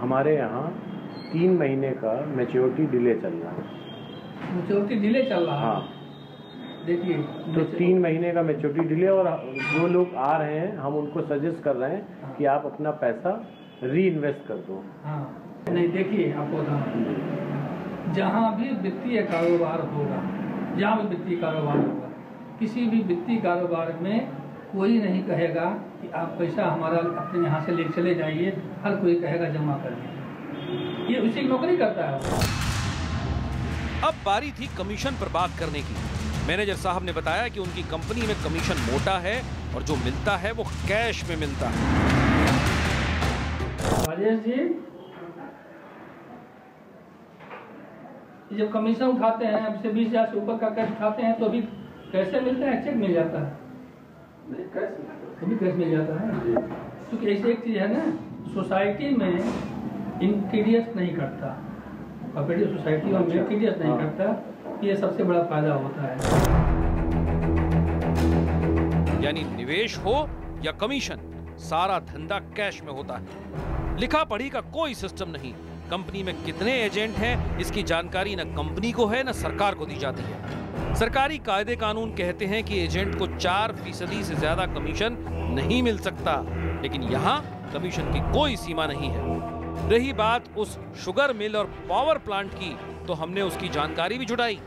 हमारे यहाँ 3 महीने का मैच्योरिटी डिले चल रहा है। मैच्योरिटी डिले चल रहा है? हाँ, देखिए तो 3 महीने का मैच्योरिटी डिले, और जो लोग आ रहे हैं हम उनको सजेस्ट कर रहे हैं कि आप अपना पैसा री इन्वेस्ट कर दो। हाँ नहीं, देखिए आपको बताऊँ, जहाँ भी वित्तीय कारोबार होगा, जहाँ भी वित्तीय कारोबार होगा, किसी भी वित्तीय कारोबार में कोई नहीं कहेगा कि आप पैसा हमारा अपने यहाँ से ले चले जाइए, हर कोई कहेगा जमा करिए। ये उसी की नौकरी करता है। अब बारी थी कमीशन पर बात करने की। मैनेजर साहब ने बताया कि उनकी कंपनी में कमीशन मोटा है और जो मिलता है वो कैश में मिलता है। राजेश जी, जब कमीशन उठाते हैं, अब से 20,000 से ऊपर का कैश उठाते हैं तो भी कैसे मिलता है? चेक मिल जाता है? नहीं, कैश मिल जाता है। क्योंकि ऐसी एक चीज है ना, सोसाइटी में इंटीडियस नहीं करता, कोऑपरेटिव सोसाइटी में इंटीडियस नहीं करता, ये सबसे बड़ा फायदा होता है। यानी निवेश हो या कमीशन, सारा धंधा कैश में होता है। लिखा पढ़ी का कोई सिस्टम नहीं। कंपनी में कितने एजेंट हैं इसकी जानकारी न कंपनी को है न सरकार को दी जाती है। सरकारी कायदे कानून कहते हैं कि एजेंट को 4% से ज्यादा कमीशन नहीं मिल सकता, लेकिन यहाँ कमीशन की कोई सीमा नहीं है। रही बात उस शुगर मिल और पावर प्लांट की, तो हमने उसकी जानकारी भी जुटाई।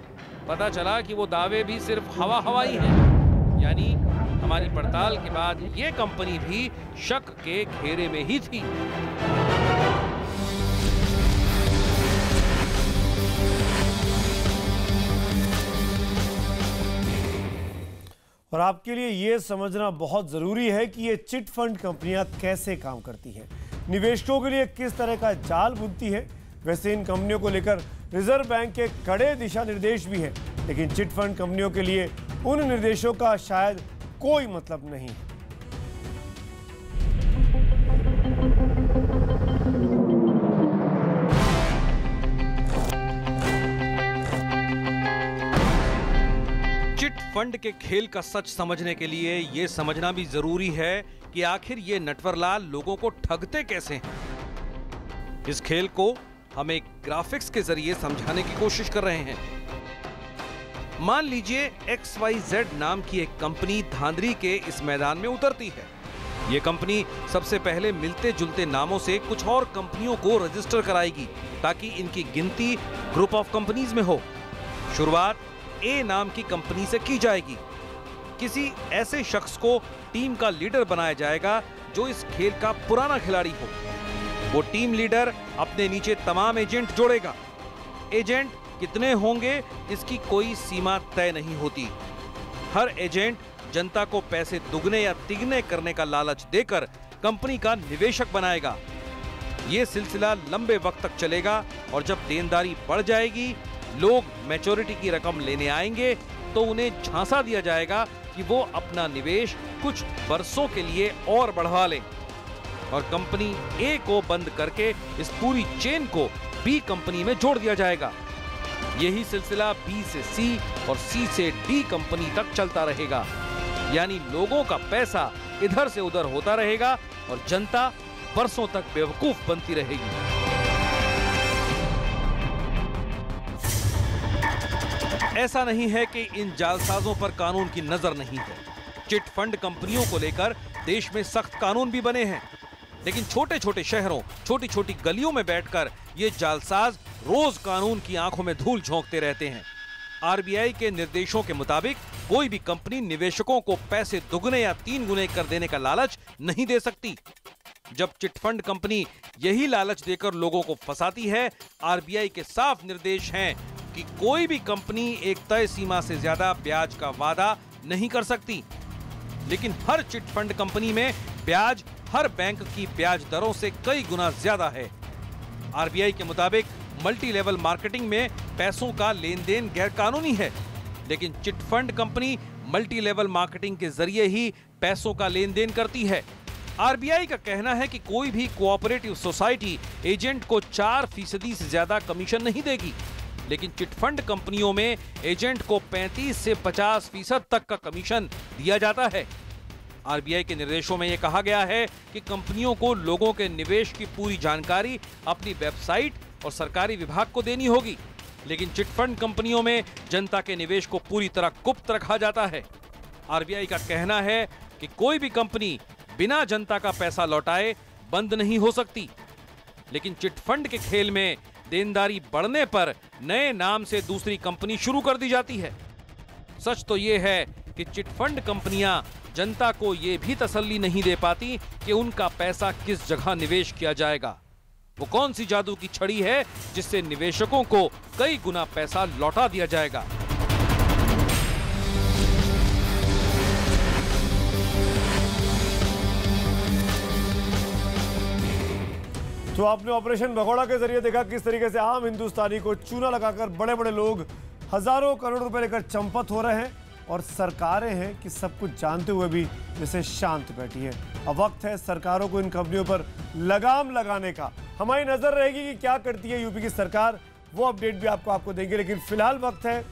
पता चला कि वो दावे भी सिर्फ हवाई हैं। यानी हमारी पड़ताल के बाद ये कंपनी भी शक के घेरे में ही थी। और आपके लिए ये समझना बहुत ज़रूरी है कि ये चिट फंड कंपनियां कैसे काम करती हैं, निवेशकों के लिए किस तरह का जाल बुनती है। वैसे इन कंपनियों को लेकर रिजर्व बैंक के कड़े दिशा निर्देश भी हैं, लेकिन चिट फंड कंपनियों के लिए उन निर्देशों का शायद कोई मतलब नहीं है। चिट फंड के खेल का सच समझने के लिए ये समझना भी जरूरी है कि आखिर ये नटवरलाल लोगों को ठगते कैसे हैं। इस खेल को हम एक ग्राफिक्स के जरिए समझाने की कोशिश कर रहे हैं। मान लीजिए XYZ नाम की एक कंपनी धांधली के इस मैदान में उतरती है। ये कंपनी सबसे पहले मिलते जुलते नामों से कुछ और कंपनियों को रजिस्टर कराएगी ताकि इनकी गिनती ग्रुप ऑफ कंपनीज में हो। शुरुआत A नाम की कंपनी से की जाएगी। किसी ऐसे शख्स को टीम का लीडर बनाया जाएगा जो इस खेल का पुराना खिलाड़ी हो। वो टीम लीडर अपने नीचे तमाम एजेंट जोड़ेगा। एजेंट कितने होंगे इसकी कोई सीमा तय नहीं होती। हर एजेंट जनता को पैसे दुगने या तिगने करने का लालच देकर कंपनी का निवेशक बनाएगा। ये सिलसिला लंबे वक्त तक चलेगा और जब देनदारी बढ़ जाएगी, लोग मैच्योरिटी की रकम लेने आएंगे तो उन्हें झांसा दिया जाएगा कि वो अपना निवेश कुछ वर्षों के लिए और बढ़वा लें और कंपनी ए को बंद करके इस पूरी चेन को बी कंपनी में जोड़ दिया जाएगा। यही सिलसिला बी से सी और सी से डी कंपनी तक चलता रहेगा। यानी लोगों का पैसा इधर से उधर होता रहेगा और जनता वर्षों तक बेवकूफ बनती रहेगी। ऐसा नहीं है कि इन जालसाजों पर कानून की नजर नहीं है। चिट फंड कंपनियों को लेकर देश में सख्त कानून भी बने हैं, लेकिन छोटे छोटे शहरों, छोटी छोटी गलियों में बैठकर ये जालसाज रोज कानून की आंखों में धूल झोंकते रहते हैं। आरबीआई के निर्देशों के मुताबिक कोई भी कंपनी निवेशकों को पैसे दुगने या 3 गुने कर देने का लालच नहीं दे सकती। जब चिटफंड कंपनी यही लालच देकर लोगों को फंसाती है, आरबीआई के साफ निर्देश हैं कि कोई भी कंपनी एक तय सीमा से ज्यादा ब्याज का वादा नहीं कर सकती। लेकिन हर चिटफंड कंपनी में ब्याज हर बैंक की ब्याज दरों से कई गुना ज्यादा है। आरबीआई के मुताबिक मल्टी लेवल मार्केटिंग में पैसों का लेन देन गैर कानूनी है, लेकिन chit fund company multi level marketing के जरिए ही पैसों का लेन देन करती है। आरबीआई का कहना है कि कोई भी कोऑपरेटिव सोसाइटी एजेंट को 4% से ज्यादा कमीशन नहीं देगी, लेकिन चिटफंड कंपनियों में एजेंट को 35 से 50% तक का कमीशन दिया जाता है। आरबीआई के निर्देशों में यह कहा गया है कि कंपनियों को लोगों के निवेश की पूरी जानकारी अपनी वेबसाइट और सरकारी विभाग को देनी होगी, लेकिन चिटफंड कंपनियों में जनता के निवेश को पूरी तरह गुप्त रखा जाता है। आरबीआई का कहना है कि कोई भी कंपनी बिना जनता का पैसा लौटाए बंद नहीं हो सकती, लेकिन चिटफंड के खेल में देनदारी बढ़ने पर नए नाम से दूसरी कंपनी शुरू कर दी जाती है। सच तो यह है कि चिटफंड कंपनियां जनता को यह भी तसल्ली नहीं दे पाती कि उनका पैसा किस जगह निवेश किया जाएगा। वो कौन सी जादू की छड़ी है जिससे निवेशकों को कई गुना पैसा लौटा दिया जाएगा। तो आपने ऑपरेशन भगोड़ा के जरिए देखा किस तरीके से आम हिंदुस्तानी को चूना लगाकर बड़े बड़े लोग हजारों करोड़ रुपए लेकर चंपत हो रहे हैं, और सरकारें हैं कि सब कुछ जानते हुए भी जैसे शांत बैठी है। अब वक्त है सरकारों को इन कंपनियों पर लगाम लगाने का। हमारी नजर रहेगी कि क्या करती है यूपी की सरकार, वो अपडेट भी आपको देंगे। लेकिन फिलहाल वक्त है